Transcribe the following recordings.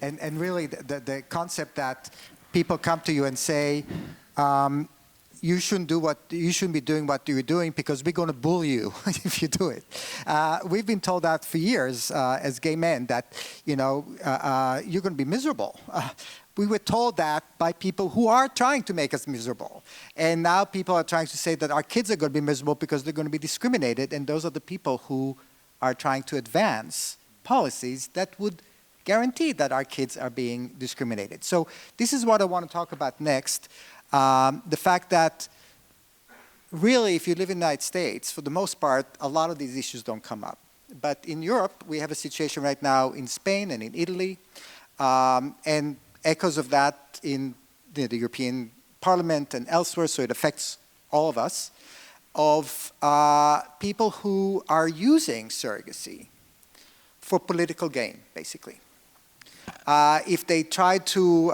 And really, the concept that people come to you and say, you shouldn't be doing what you're doing because we're going to bully you if you do it. We've been told that for years as gay men that, you're going to be miserable. We were told that by people who are trying to make us miserable. And now people are trying to say that our kids are going to be miserable because they're going to be discriminated. And those are the people who are trying to advance policies that would guarantee that our kids are being discriminated. So this is what I want to talk about next. The fact that really, if you live in the United States, for the most part, a lot of these issues don't come up. But in Europe, we have a situation right now in Spain and in Italy, and echoes of that in the European Parliament and elsewhere, so it affects all of us, of people who are using surrogacy for political gain, basically. If they try to,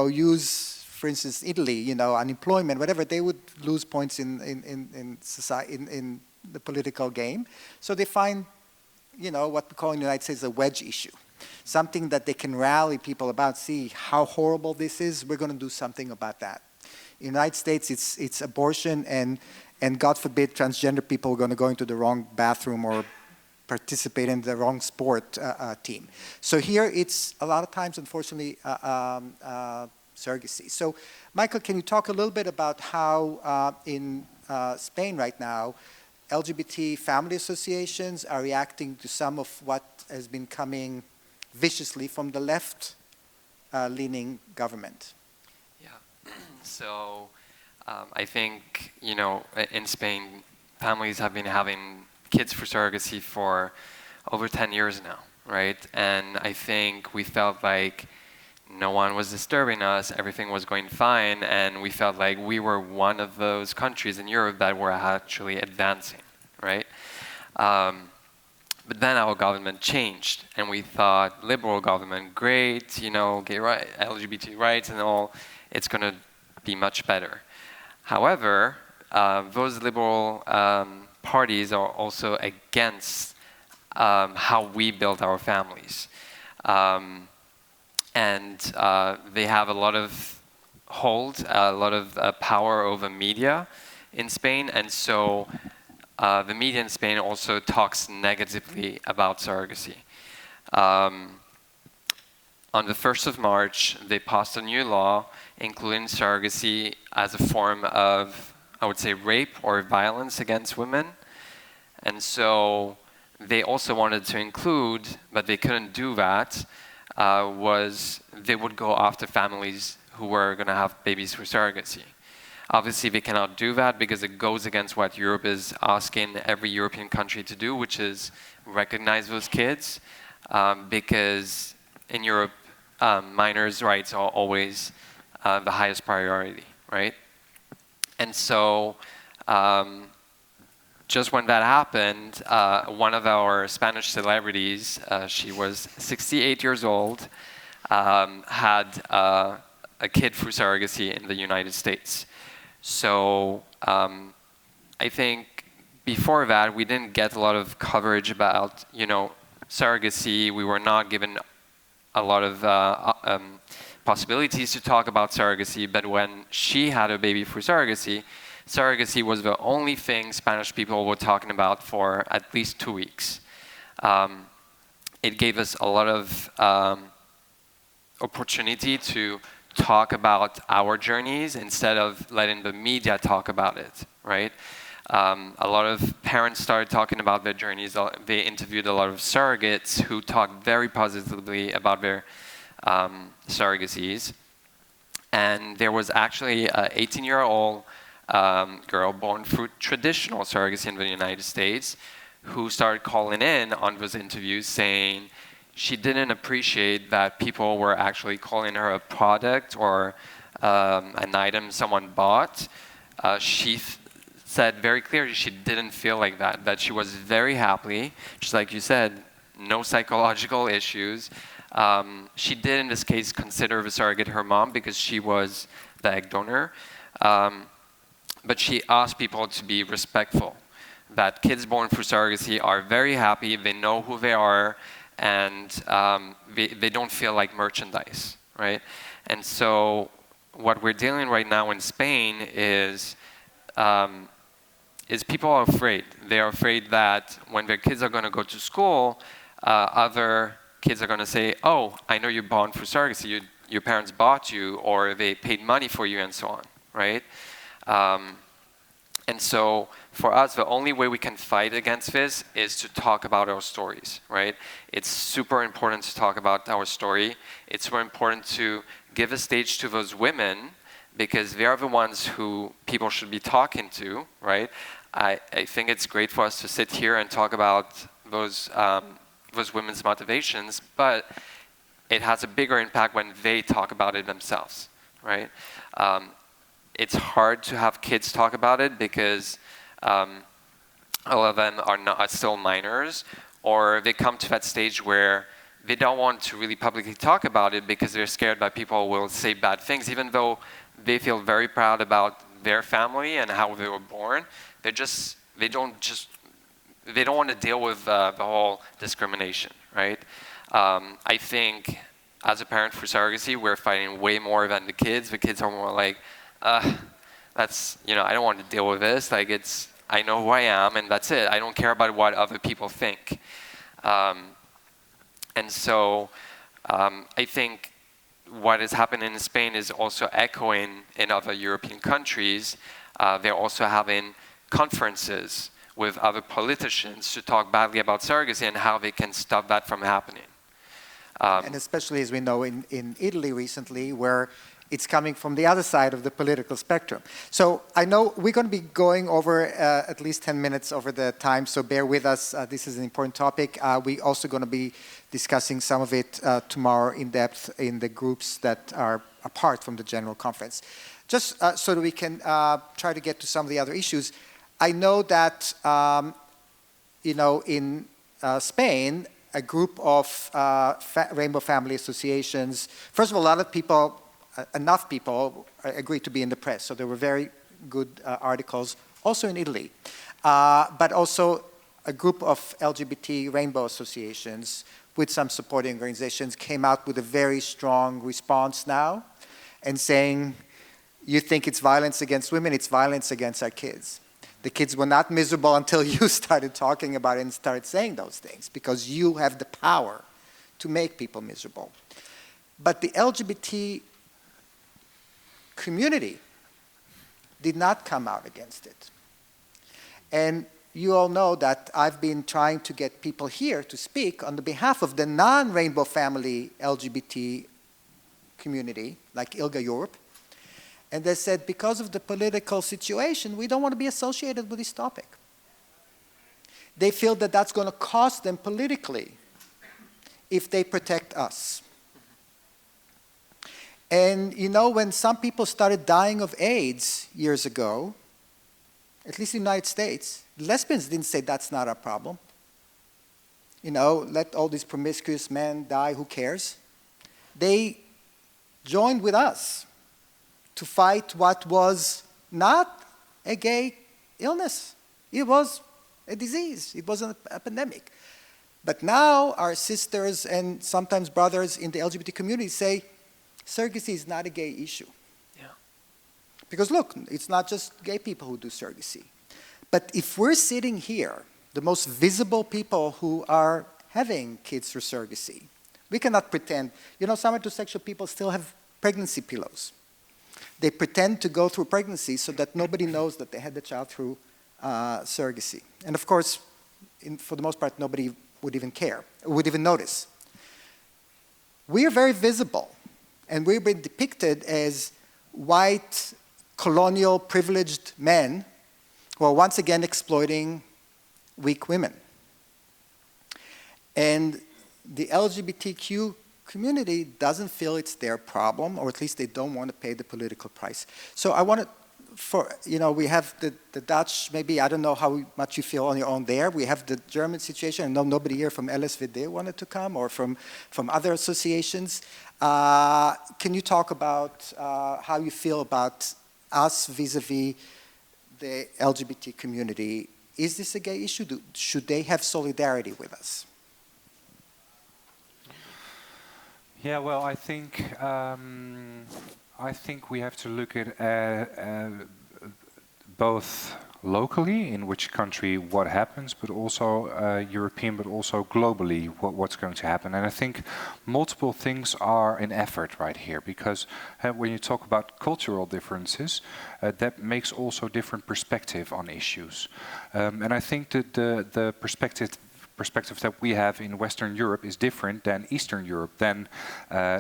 use, for instance, Italy, unemployment, whatever, they would lose points in society, in the political game. So they find, what we call in the United States a wedge issue, something that they can rally people about. See how horrible this is. We're going to do something about that. In the United States, it's abortion, and God forbid, transgender people are going to go into the wrong bathroom or participate in the wrong sport team. So here, it's a lot of times, unfortunately, surrogacy. So, Michael, can you talk a little bit about how in Spain right now, LGBT family associations are reacting to some of what has been coming viciously from the left-leaning government? Yeah. So, I think, in Spain, families have been having kids for surrogacy for over 10 years now, right? And I think we felt like no one was disturbing us, everything was going fine, and we felt like we were one of those countries in Europe that were actually advancing, right? But then our government changed, and we thought, liberal government, great, gay rights, LGBT rights and all, it's going to be much better. However, those liberal parties are also against how we build our families. And they have a lot of hold, a lot of power over media in Spain. And so the media in Spain also talks negatively about surrogacy. On the 1st of March, they passed a new law including surrogacy as a form of, I would say, rape or violence against women. And so they also wanted to include, but they couldn't do that, was they would go after families who were going to have babies for surrogacy. Obviously, they cannot do that because it goes against what Europe is asking every European country to do, which is recognize those kids, because in Europe, minors' rights are always the highest priority, right? And so just when that happened, one of our Spanish celebrities, she was 68 years old, had a kid through surrogacy in the United States. So I think before that, we didn't get a lot of coverage about, surrogacy. We were not given a lot of possibilities to talk about surrogacy, but when she had a baby through surrogacy, surrogacy was the only thing Spanish people were talking about for at least 2 weeks. It gave us a lot of opportunity to talk about our journeys instead of letting the media talk about it, right? A lot of parents started talking about their journeys. They interviewed a lot of surrogates who talked very positively about their surrogacies. And there was actually an 18-year-old girl born through traditional surrogacy in the United States who started calling in on those interviews saying she didn't appreciate that people were actually calling her a product or an item someone bought. She said very clearly she didn't feel like that she was very happy, just like you said, no psychological issues. She did, in this case, consider the surrogate her mom because she was the egg donor. But she asked people to be respectful, that kids born through surrogacy are very happy, they know who they are, and they don't feel like merchandise, right? And so what we're dealing right now in Spain is people are afraid. They are afraid that when their kids are going to go to school, other kids are going to say, oh, I know you're born for surrogacy. Your parents bought you, or they paid money for you, and so on, right? And so for us, the only way we can fight against this is to talk about our stories, right? It's super important to talk about our story. It's super important to give a stage to those women, because they are the ones who people should be talking to, right? I think it's great for us to sit here and talk about those women's motivations, but it has a bigger impact when they talk about it themselves, right? It's hard to have kids talk about it because a lot of them are still minors, or they come to that stage where they don't want to really publicly talk about it because they're scared that people will say bad things, even though they feel very proud about their family and how they were born. They don't want to deal with the whole discrimination, right? I think as a parent for surrogacy, we're fighting way more than the kids. The kids are more like, that's, I don't want to deal with this. Like, I know who I am, and that's it. I don't care about what other people think. And so I think what is happening in Spain is also echoing in other European countries. They're also having conferences with other politicians to talk badly about surrogacy and how they can stop that from happening. And especially, as we know, in Italy recently, where it's coming from the other side of the political spectrum. So I know we're going to be going over at least 10 minutes over the time, so bear with us. This is an important topic. We're also going to be discussing some of it tomorrow in depth in the groups that are apart from the general conference. Just so that we can try to get to some of the other issues, I know that, in Spain, a group of Rainbow Family Associations, first of all, a lot of people, enough people agreed to be in the press. So there were very good articles, also in Italy. But also a group of LGBT rainbow associations with some supporting organizations came out with a very strong response now and saying, you think it's violence against women, it's violence against our kids. The kids were not miserable until you started talking about it and started saying those things, because you have the power to make people miserable. But the LGBT community did not come out against it. And you all know that I've been trying to get people here to speak on the behalf of the non-Rainbow Family LGBT community, like ILGA Europe. And they said, because of the political situation, we don't want to be associated with this topic. They feel that that's going to cost them politically if they protect us. And when some people started dying of AIDS years ago, at least in the United States, lesbians didn't say that's not our problem. Let all these promiscuous men die, who cares? They joined with us to fight what was not a gay illness. It was a disease. It was a pandemic. But now our sisters and sometimes brothers in the LGBT community say, surrogacy is not a gay issue. Yeah. Because look, it's not just gay people who do surrogacy. But if we're sitting here, the most visible people who are having kids through surrogacy, we cannot pretend. Some heterosexual people still have pregnancy pillows. They pretend to go through pregnancy so that nobody knows that they had the child through surrogacy. And of course, for the most part, nobody would even care, would even notice. We are very visible, and we've been depicted as white, colonial, privileged men who are once again exploiting weak women. And the LGBTQ community doesn't feel it's their problem, or at least they don't want to pay the political price. So I want to, we have the Dutch, maybe, I don't know how much you feel on your own there. We have the German situation. I know nobody here from LSVD wanted to come, or from other associations. Can you talk about how you feel about us vis-a-vis the LGBT community? Is this a gay issue? Should they have solidarity with us? Yeah, well, I think we have to look at both locally, in which country what happens, but also European, but also globally, what's going to happen. And I think multiple things are in effort right here, because when you talk about cultural differences, that makes also different perspective on issues. And I think that the perspective that we have in Western Europe is different than Eastern Europe, than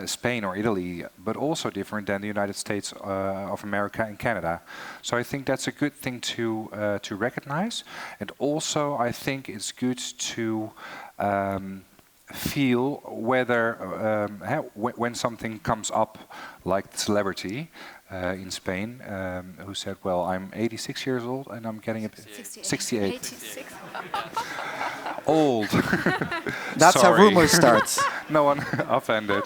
Spain or Italy, but also different than the United States of America and Canada. So I think that's a good thing to recognize. And also I think it's good to feel whether when something comes up, like the celebrity in Spain, who said, well, I'm 86 years old and I'm getting 68. 86. Old. That's how Sorry. rumor starts. No one offended.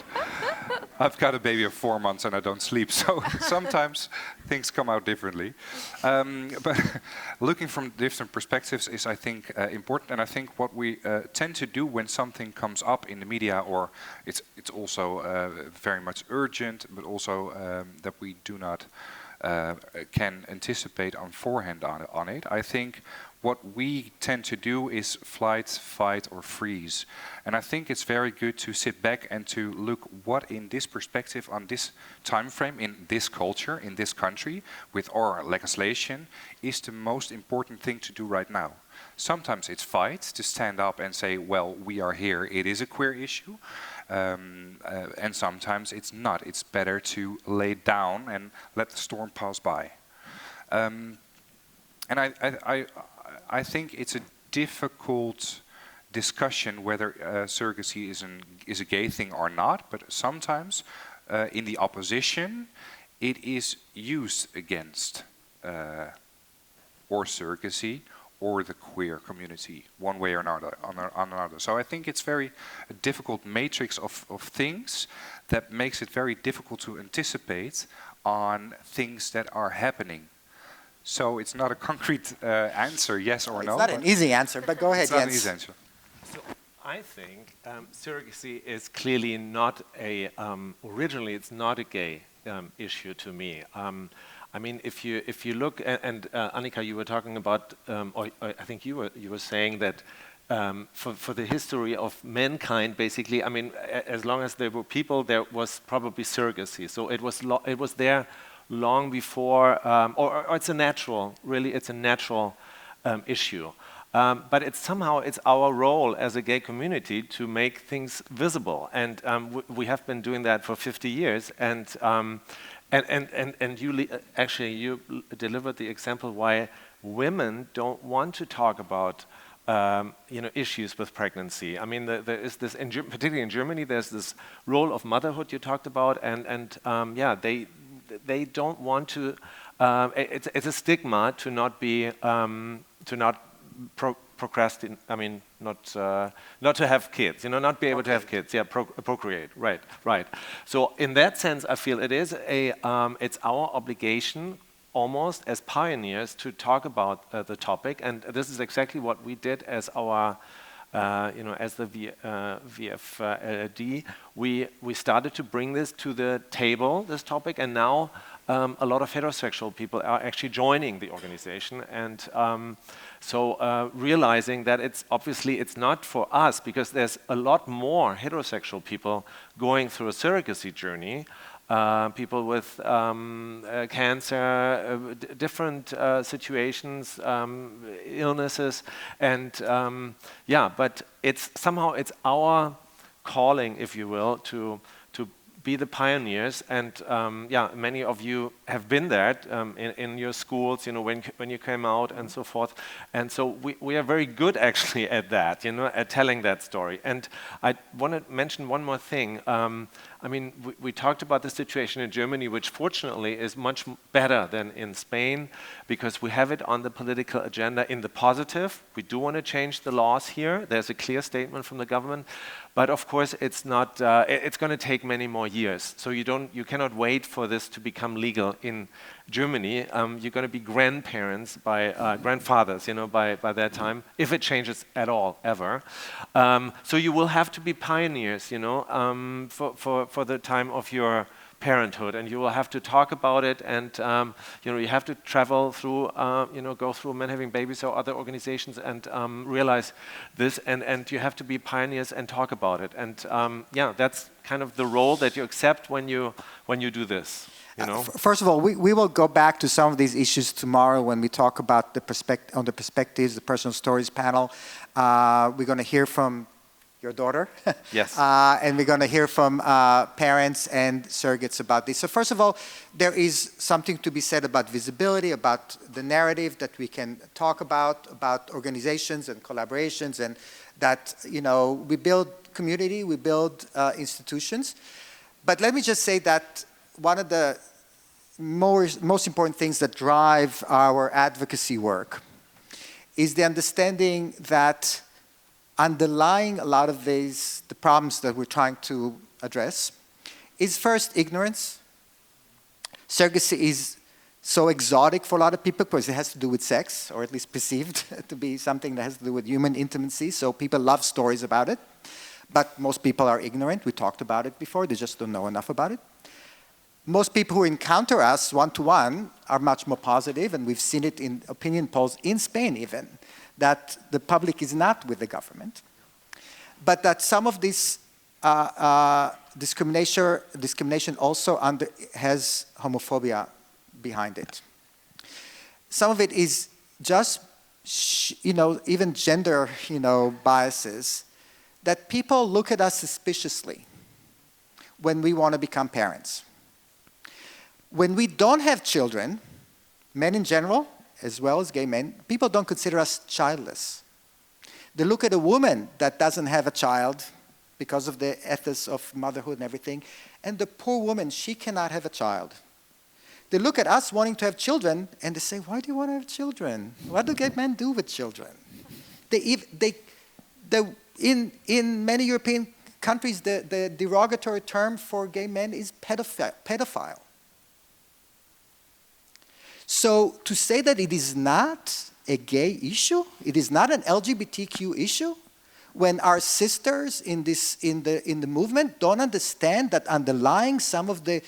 I've got a baby of 4 months and I don't sleep, so sometimes things come out differently. But looking from different perspectives is, I think, important. And I think what we tend to do when something comes up in the media, or it's also very much urgent, but also that we do not can anticipate on forehand on it. I think what we tend to do is flight, fight, or freeze. And I think it's very good to sit back and to look what in this perspective, on this time frame, in this culture, in this country, with our legislation, is the most important thing to do right now. Sometimes it's fight, to stand up and say, well, we are here, it is a queer issue. And sometimes it's not. It's better to lay down and let the storm pass by. And I think it's a difficult discussion whether surrogacy is a gay thing or not, but sometimes in the opposition it is used against or surrogacy or the queer community, one way or another. So I think it's very a difficult matrix of things that makes it very difficult to anticipate on things that are happening. So it's not a concrete answer, yes or no. It's not an easy answer, but go ahead, It's not an Jens. easy answer. So I think surrogacy is clearly not a, originally it's not a gay issue to me. I mean, if you look, and Annika, you were talking about, or I think you were saying that for the history of mankind, basically, I mean, as long as there were people, there was probably surrogacy. So it was there long before, or it's a natural, really, it's a natural issue. But it's somehow it's our role as a gay community to make things visible, and we have been doing that for 50 years. And you actually you delivered the example why women don't want to talk about issues with pregnancy. I mean, there is this, particularly in Germany, there's this role of motherhood you talked about, and yeah, they don't want to. It's a stigma to not be to not procrastinate. I mean, not to have kids. Not be able to have kids. Yeah, procreate. Right. So in that sense, I feel it is it's our obligation, almost as pioneers, to talk about the topic, and this is exactly what we did as our. As the VFD, we started to bring this to the table, this topic, and now a lot of heterosexual people are actually joining the organization, and so realizing that it's not for us, because there's a lot more heterosexual people going through a surrogacy journey. People with cancer, different situations, illnesses, and yeah, but it's somehow it's our calling, if you will, to be the pioneers. And yeah, many of you have been there in your schools, when you came out and so forth. And so we are very good actually at that, at telling that story. And I want to mention one more thing. I mean, we talked about the situation in Germany, which fortunately is much better than in Spain, because we have it on the political agenda in the positive. We do want to change the laws here. There's a clear statement from the government. But of course, it's not. It's going to take many more years. So you cannot wait for this to become legal in Germany. You're going to be grandparents grandfathers, by that time, if it changes at all, ever. So you will have to be pioneers, for the time of your parenthood, and you will have to talk about it, and you have to travel through, go through Men Having Babies or other organizations and realize this, and you have to be pioneers and talk about it, and that's kind of the role that you accept when you do this. First of all, we will go back to some of these issues tomorrow when we talk about the perspectives, the personal stories panel. We're going to hear from your daughter. Yes. And we're going to hear from parents and surrogates about this. So first of all, there is something to be said about visibility, about the narrative that we can talk about organizations and collaborations, and that, we build community, we build institutions. But let me just say that one of the most important things that drive our advocacy work is the understanding that underlying a lot of the problems that we're trying to address is first ignorance. Surrogacy is so exotic for a lot of people because it has to do with sex, or at least perceived to be something that has to do with human intimacy. So people love stories about it, but most people are ignorant. We talked about it before. They just don't know enough about it. Most people who encounter us one-to-one are much more positive, and we've seen it in opinion polls in Spain even, that the public is not with the government, but that some of this discrimination also has homophobia behind it. Some of it is just, even gender, biases, that people look at us suspiciously when we want to become parents. When we don't have children, men in general, as well as gay men, people don't consider us childless. They look at a woman that doesn't have a child because of the ethos of motherhood and everything, and the poor woman, she cannot have a child. They look at us wanting to have children, and they say, why do you want to have children? What do gay men do with children? In many European countries, the derogatory term for gay men is pedophile. So to say that it is not a gay issue, it is not an LGBTQ issue, when our sisters in the movement don't understand that underlying some of the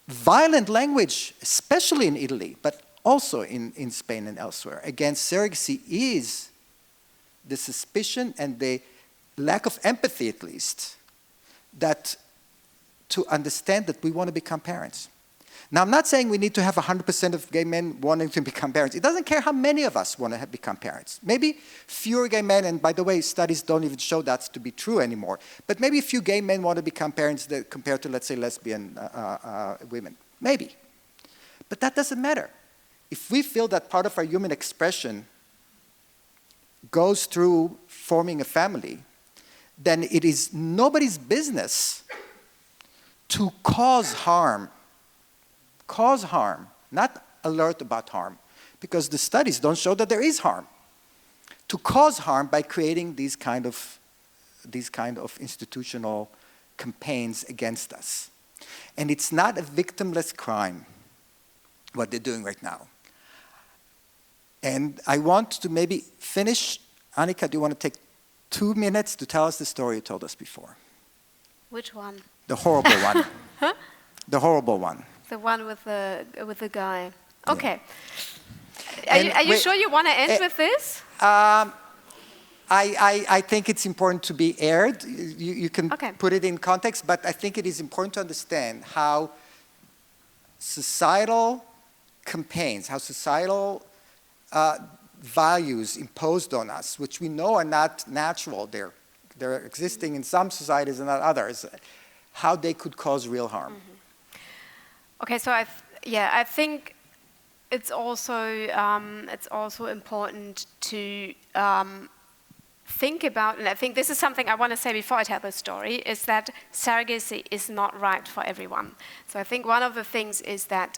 violent language, especially in Italy, but also in Spain and elsewhere, against surrogacy is the suspicion and the lack of empathy, at least, that to understand that we want to become parents. Now, I'm not saying we need to have 100% of gay men wanting to become parents. It doesn't care how many of us want to become parents. Maybe fewer gay men, and by the way, studies don't even show that to be true anymore, but maybe a few gay men want to become parents compared to, let's say, lesbian women. Maybe. But that doesn't matter. If we feel that part of our human expression goes through forming a family, then it is nobody's business to cause harm, not alert about harm, because the studies don't show that there is harm. To cause harm by creating these kind of institutional campaigns against us. And it's not a victimless crime, what they're doing right now. And I want to maybe finish. Annika, do you want to take 2 minutes to tell us the story you told us before? Which one? The horrible one. Huh? The horrible one. The one with the guy. Yeah. Okay. Are you sure you want to end with this? I think it's important to be aired. You can put it in context, but I think it is important to understand how societal campaigns, how societal values imposed on us, which we know are not natural, they're existing in some societies and not others, how they could cause real harm. Mm-hmm. Okay, so I think it's also important to think about, and I think this is something I want to say before I tell the story, is that surrogacy is not right for everyone. So I think one of the things is that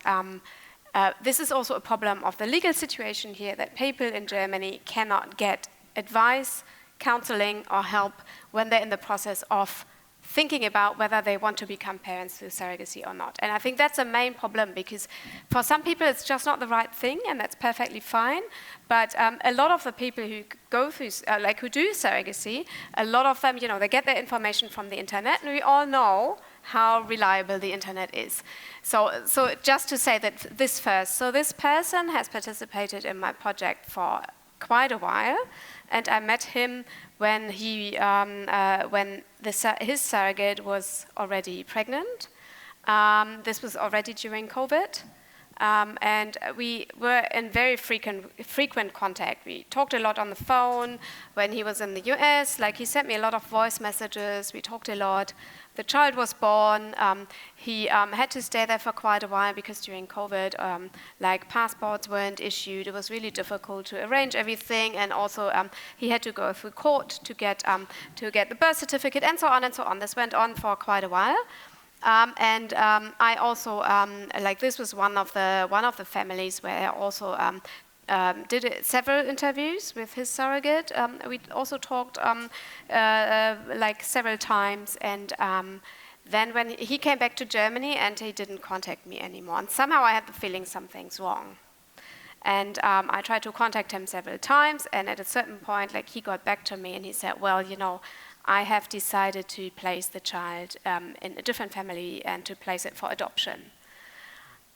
this is also a problem of the legal situation here, that people in Germany cannot get advice, counseling or help when they're in the process of thinking about whether they want to become parents through surrogacy or not. And I think that's a main problem, because for some people it's just not the right thing, and that's perfectly fine. But a lot of the people who go through, who do surrogacy, a lot of them, they get their information from the internet, and we all know how reliable the internet is. So just to say that this first, so this person has participated in my project for quite a while, and I met him when his surrogate was already pregnant. This was already during COVID. And we were in very frequent contact. We talked a lot on the phone when he was in the US. Like, he sent me a lot of voice messages. We talked a lot. The child was born. He had to stay there for quite a while because during COVID, passports weren't issued. It was really difficult to arrange everything, and also he had to go through court to get the birth certificate, and so on and so on. This went on for quite a while. I also this was one of the families where I also did several interviews with his surrogate. We also talked several times, and then when he came back to Germany, and he didn't contact me anymore, and somehow I had the feeling something's wrong. And I tried to contact him several times, and at a certain point, he got back to me and he said, well, I have decided to place the child in a different family and to place it for adoption.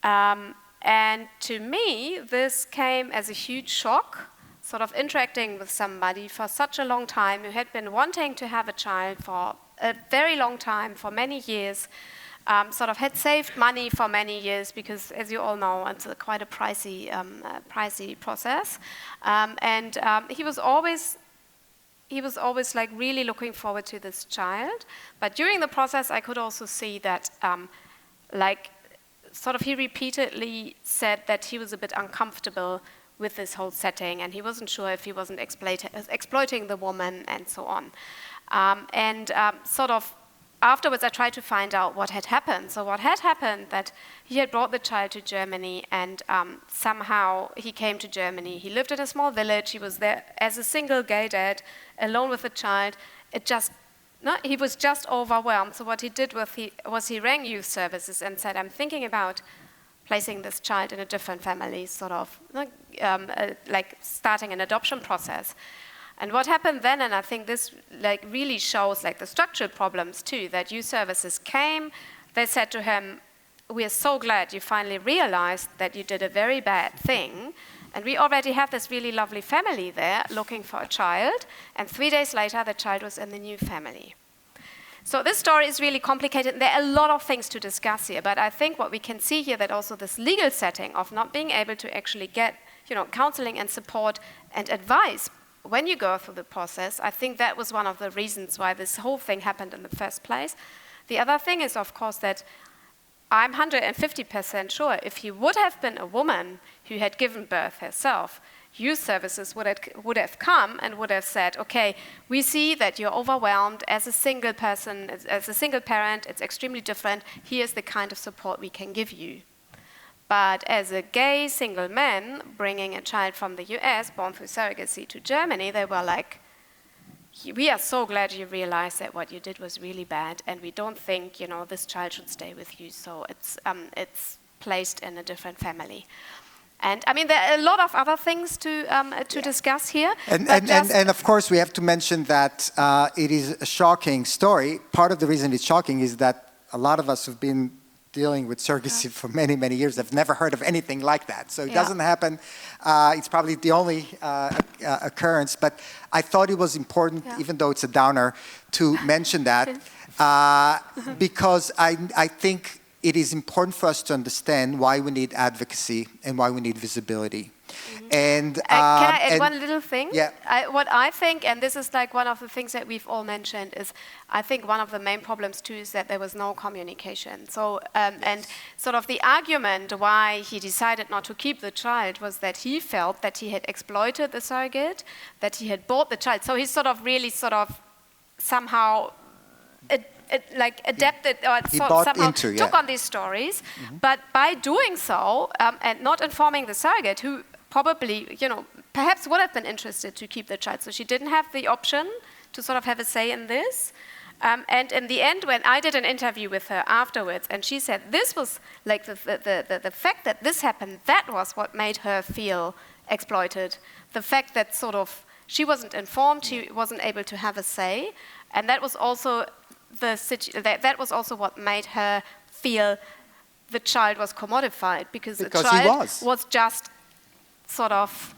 And to me, this came as a huge shock, sort of interacting with somebody for such a long time who had been wanting to have a child for a very long time, for many years, sort of had saved money for many years, because, as you all know, it's quite a pricey process. He was always really looking forward to this child. But during the process, I could also see that he repeatedly said that he was a bit uncomfortable with this whole setting, and he wasn't sure if he wasn't exploiting the woman, and so on. Afterwards, I tried to find out what had happened. So what had happened, that he had brought the child to Germany, and somehow he came to Germany. He lived in a small village. He was there as a single gay dad, alone with the child. He was just overwhelmed. So what he did was he rang youth services and said, I'm thinking about placing this child in a different family, starting an adoption process. And what happened then, and I think this really shows the structural problems too, that youth services came, they said to him, we are so glad you finally realized that you did a very bad thing, and we already have this really lovely family there looking for a child, and 3 days later the child was in the new family. So this story is really complicated. There are a lot of things to discuss here, but I think what we can see here, that also this legal setting of not being able to actually get counseling and support and advice when you go through the process, I think that was one of the reasons why this whole thing happened in the first place. The other thing is, of course, that I'm 150% sure if he would have been a woman who had given birth herself, youth services would have come and would have said, okay, we see that you're overwhelmed as a single person, as a single parent, it's extremely different, here's the kind of support we can give you. But as a gay single man bringing a child from the US, born through surrogacy, to Germany, they were like, we are so glad you realized that what you did was really bad, and we don't think, this child should stay with you, so it's placed in a different family. And I mean, there are a lot of other things to discuss here. And of course, we have to mention that it is a shocking story. Part of the reason it's shocking is that a lot of us have been dealing with surrogacy for many, many years. I've never heard of anything like that. So it doesn't happen. It's probably the only occurrence. But I thought it was important, even though it's a downer, to mention that because I think it is important for us to understand why we need advocacy and why we need visibility. And can I add one little thing? Yeah. What I think, and this is one of the things that we've all mentioned, is I think one of the main problems too is that there was no communication. So, and sort of the argument why he decided not to keep the child was that he felt that he had exploited the surrogate, that he had bought the child. So he somehow adapted or somehow took on these stories. But by doing so, and not informing the surrogate, who probably, perhaps would have been interested to keep the child. So she didn't have the option to sort of have a say in this. And in the end, when I did an interview with her afterwards, and she said this was like the fact that this happened, that was what made her feel exploited. The fact that sort of she wasn't informed, she wasn't able to have a say, and that was also that was also what made her feel the child was commodified, because the child was just sort of.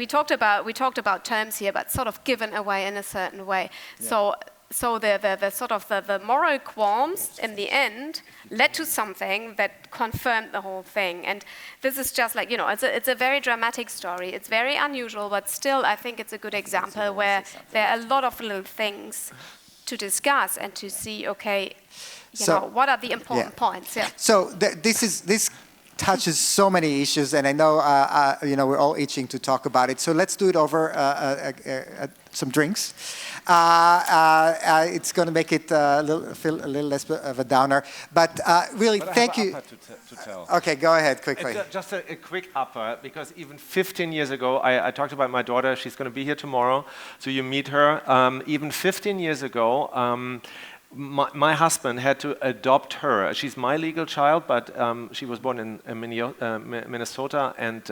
We talked about terms here, but sort of given away in a certain way. Yeah. So the sort of the moral qualms in the end led to something that confirmed the whole thing. And this is just like, it's a very dramatic story. It's very unusual, but still I think it's a good example where there are a lot of little things to discuss and to see, okay, what are the important points? Yeah. So this touches so many issues, and I know we're all itching to talk about it. So let's do it over some drinks. It's going to make it feel a little less of a downer. But really, thank you. To tell. Okay, go ahead quickly. Just a quick upper, because even 15 years ago, I talked about my daughter. She's going to be here tomorrow, so you meet her. Even 15 years ago, my husband had to adopt her. She's my legal child, but she was born in Minnesota, and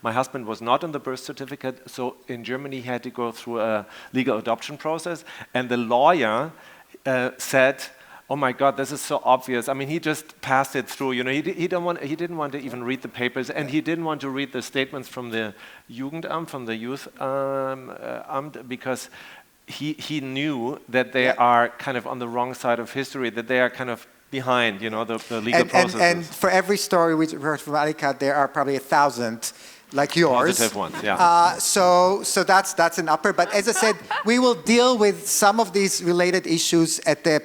my husband was not on the birth certificate, so in Germany he had to go through a legal adoption process, and the lawyer said, oh my God, this is so obvious. I mean, he just passed it through. He didn't want to even read the papers, and he didn't want to read the statements from the Jugendamt, from the youth Amt, because he knew that they are kind of on the wrong side of history, that they are kind of behind, the legal processes. And for every story we heard from Alika, there are probably 1,000 like yours. Positive ones, yeah. So that's an upper. But as I said, we will deal with some of these related issues at the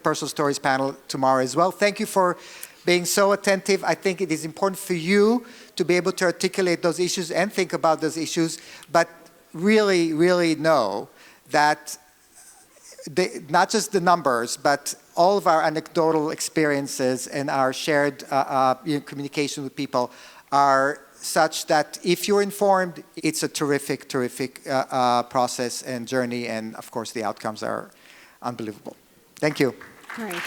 Personal Stories panel tomorrow as well. Thank you for being so attentive. I think it is important for you to be able to articulate those issues and think about those issues, but really, really know that not just the numbers, but all of our anecdotal experiences and our shared communication with people are such that if you're informed, it's a terrific process and journey, and of course the outcomes are unbelievable. Thank you. Great.